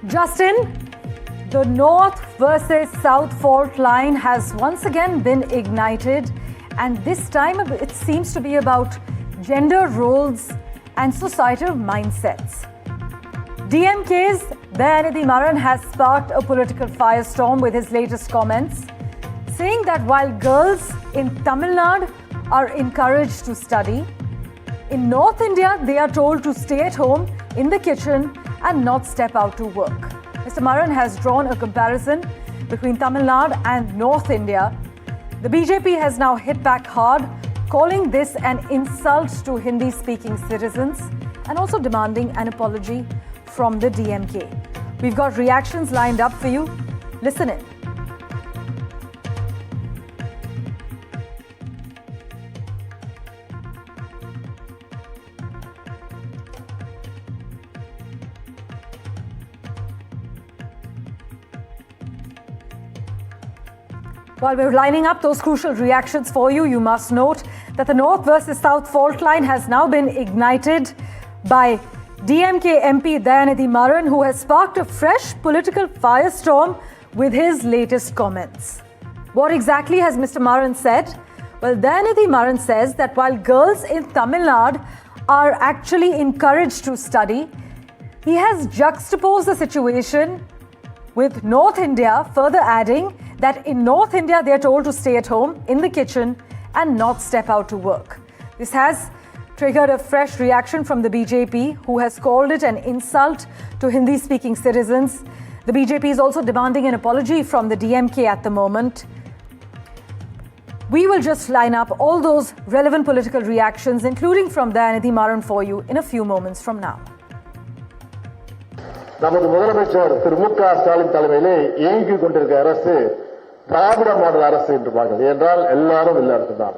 Justin, the North versus South fault line has once again been ignited, and this time it seems to be about gender roles and societal mindsets. DMK's Dayanidhi Maran has sparked a political firestorm with his latest comments, saying that while girls in Tamil Nadu are encouraged to study, in North India they are told to stay at home in the kitchen and not step out to work. Mr. Maran has drawn a comparison between Tamil Nadu and North India. The BJP has now hit back hard, calling this an insult to Hindi-speaking citizens and also demanding an apology from the DMK. We've got reactions lined up for you. Listen in. While we're lining up those crucial reactions for you, you must note that the North versus South fault line has now been ignited by DMK MP Dayanidhi Maran, who has sparked a fresh political firestorm with his latest comments. What exactly has Mr. Maran said? Well, Dayanidhi Maran says that while girls in Tamil Nadu are actually encouraged to study, he has juxtaposed the situation with North India, further adding that in North India they are told to stay at home in the kitchen and not step out to work. This has triggered a fresh reaction from the BJP, who has called it an insult to Hindi-speaking citizens. The BJP is also demanding an apology from the DMK at the moment. We will just line up all those relevant political reactions, including from Dayanidhi Maran, for you in a few moments from now. நமது முதலமைச்சர் திரு மு க ஸ்டாலின் தலைமையிலே இயங்கிக் கொண்டிருக்கிற அரசு திராவிட model அரசு என்று பார்க்கிறது என்றால் எல்லாரும் இல்லறதுதான்.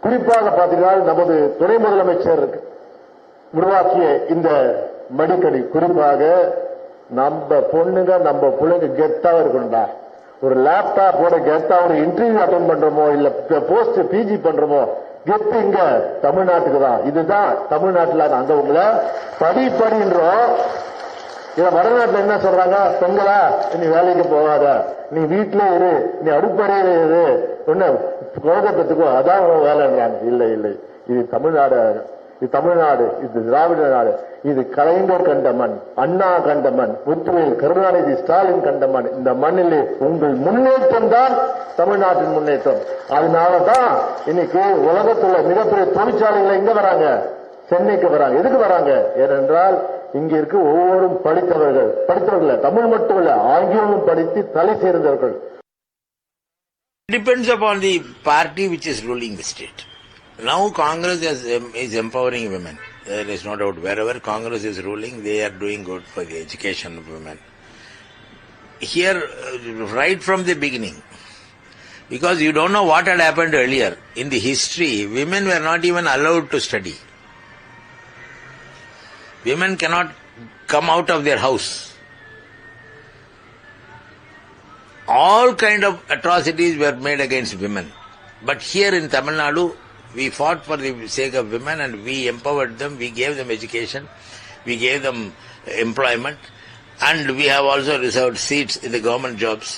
குறிப்பாக பார்த்தீங்கன்னா நமது துணை முதலமைச்சர் உருவாக்கிய இந்த மடிக்கடி குறிப்பாக நம்ம பொண்ணுங்க நம்ம பிள்ளைங்க கெத்தா இருக்கணும்டா. ஒரு லேப்டாப்போட கெத்தா ஒரு இன்டர்வியூ அட்டென்ட் பண்றோமோ இல்ல போஸ்ட் பிஜி பண்றோமோ கெத்து இங்க தமிழ்நாட்டுக்கு தான். இதுதான் தமிழ்நாட்டுல நாங்க உங்களை படின்றோம். இத வடநாட்டுல என்ன சொல்றாங்க? பெண்களா நீ வேலைக்கு போகாத, நீ வீட்டிலே இரு, நீ அடுப்பறையில இரு, ஒண்ணு குழந்தை பெற்றுக்கோ, அதான் வேலைன்றாங்க. இல்லை இல்லை, இது தமிழ்நாடு, இது திராவிட நாடு, இது கலைஞர் கண்ட மண், அண்ணா கண்ட மண், முத்துவேல் கருணாநிதி ஸ்டாலின் கண்ட மண். இந்த மண்ணிலே உங்கள் முன்னேற்றம் தான் தமிழ்நாட்டின் முன்னேற்றம். அதனாலதான் இன்னைக்கு உலகத்துல மிகப்பெரிய தொழிற்சாலைகளை இங்க வராங்க, சென்னைக்கு வராங்க. எதுக்கு வராங்க? ஏனென்றால் இங்க இருக்க ஒவ்வொரு படித்தவர்கள் தமிழ் மட்டும் இல்ல ஆங்கிலமும் படித்து தலை சேர்ந்தவர்கள். Depends upon the party which is ruling the state. Now Congress is empowering women. There is no doubt. Wherever Congress is ruling, they are doing good for the education of women. Here, right from the beginning, because you don't know what had happened earlier. In the history, women were not even allowed to study. Women cannot come out of their house. All kind of atrocities were made against women. But here in Tamil Nadu, we fought for the sake of women and we empowered them, we gave them education, we gave them employment, and we have also reserved seats in the government jobs.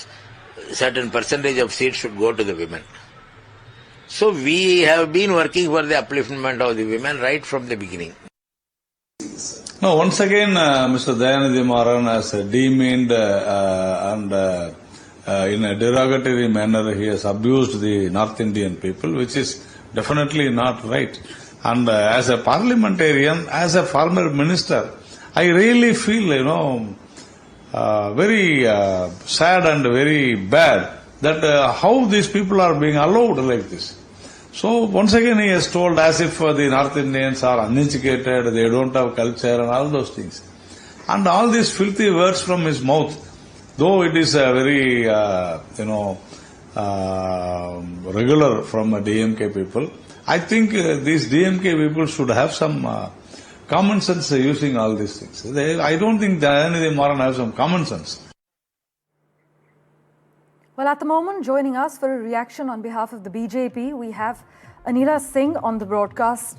Certain percentage of seats should go to the women. So we have been working for the upliftment of the women right from the beginning. No, once again, Mr. Dayanidhi Maran has demeaned and in a derogatory manner he has abused the North Indian people, which is definitely not right. And as a parliamentarian, as a former minister, I really feel, very sad and very bad that how these people are being allowed like this. So once again he has told as if the North Indians are uneducated, they don't have culture and all those things. And all these filthy words from his mouth, though it is a very, regular from DMK people, I think these DMK people should have some common sense using all these things. I don't think Dayanidhi Maran has some common sense. Well, at the moment, joining us for a reaction on behalf of the BJP, we have Anila Singh on the broadcast.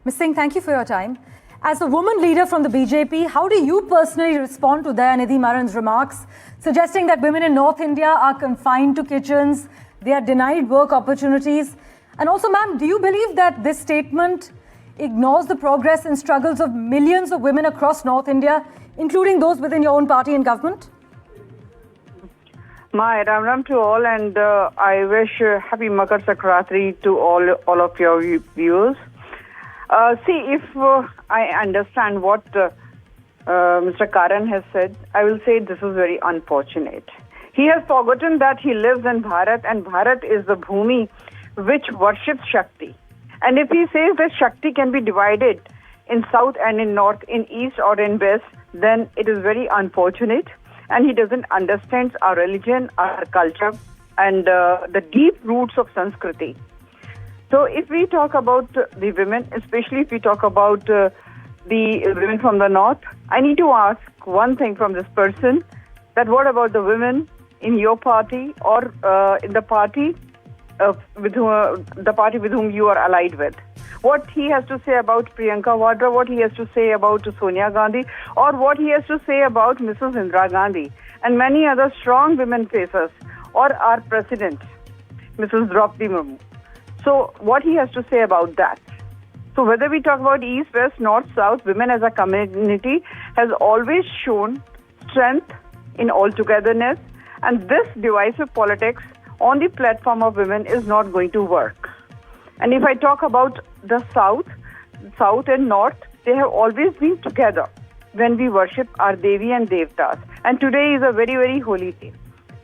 Ms. Singh, thank you for your time. As a woman leader from the BJP, how do you personally respond to Dayanidhi Maran's remarks suggesting that women in North India are confined to kitchens, they are denied work opportunities? And also, ma'am, do you believe that this statement ignores the progress and struggles of millions of women across North India, including those within your own party and government? My Ram Ram to all, and I wish happy Makar Sankranti to all of your viewers. See, if I understand what Mr. Karan has said, I will say this is very unfortunate. He has forgotten that he lives in Bharat, and Bharat is the Bhumi which worships Shakti. And if he says that Shakti can be divided in South and in North, in East or in West, then it is very unfortunate. And he doesn't understand our religion, our culture, and the deep roots of Sanskriti. So if we talk about the women, especially if we talk about the women from the North, I need to ask one thing from this person, that what about the women in your party or in the party with whom you are allied with? What he has to say about Priyanka Vadra, what he has to say about Sonia Gandhi, or what he has to say about Mrs. Indira Gandhi, and many other strong women faces, or our president, Mrs. Draupadi Murmu. So what he has to say about that? So whether we talk about East, West, North, South, women as a community has always shown strength in all togetherness, and this divisive politics on the platform of women is not going to work. And if I talk about the South and North, they have always been together when we worship our Devi and Devtas. And today is a very, very holy day.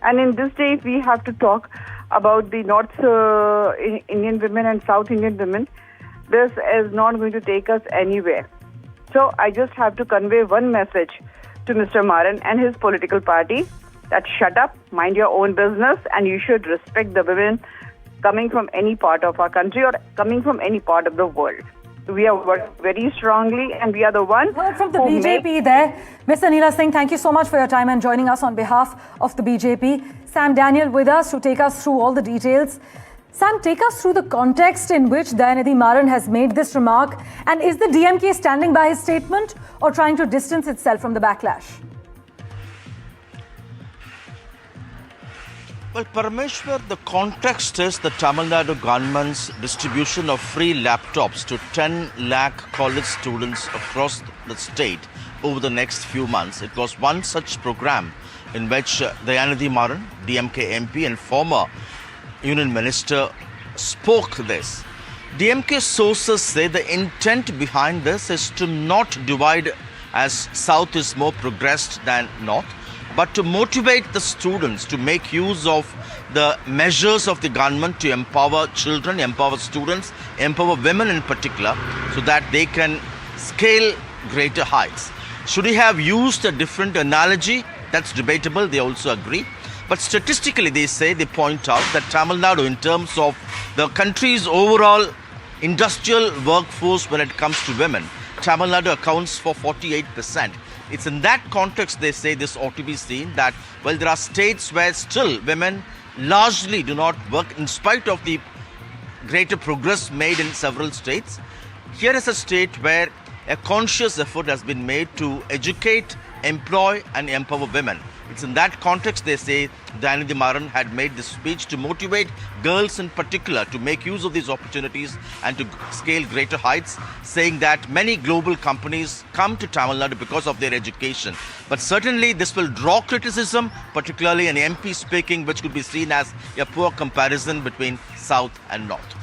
And in this day, if we have to talk about the North Indian women and South Indian women, this is not going to take us anywhere. So I just have to convey one message to Mr. Maran and his political party, that shut up, mind your own business, and you should respect the women coming from any part of our country or coming from any part of the world. We are working very strongly, and we are the one Heard from the BJP there. Ms. Anila Singh, thank you so much for your time and joining us on behalf of the BJP. Sam Daniel with us to take us through all the details. Sam, take us through the context in which Dayanidhi Maran has made this remark, and is the DMK standing by his statement or trying to distance itself from the backlash? Well, Parameshwar, the context is the Tamil Nadu government's distribution of free laptops to 10 lakh college students across the state over the next few months. It was one such program in which Dayanidhi Maran, DMK MP and former Union Minister spoke this. DMK sources say the intent behind this is to not divide as South is more progressed than North, but to motivate the students to make use of the measures of the government to empower children, empower students, empower women in particular, so that they can scale greater heights. Should he have used a different analogy? That's debatable, they also agree. But statistically, they point out that Tamil Nadu, in terms of the country's overall industrial workforce when it comes to women, Tamil Nadu accounts for 48%. It's in that context they say this ought to be seen, that, well, there are states where still women largely do not work in spite of the greater progress made in several states. Here is a state where a conscious effort has been made to educate, employ and empower women. It's in that context they say Dayanidhi Maran had made this speech to motivate girls in particular to make use of these opportunities and to scale greater heights, saying that many global companies come to Tamil Nadu because of their education. But certainly this will draw criticism, particularly an MP speaking, which could be seen as a poor comparison between South and North.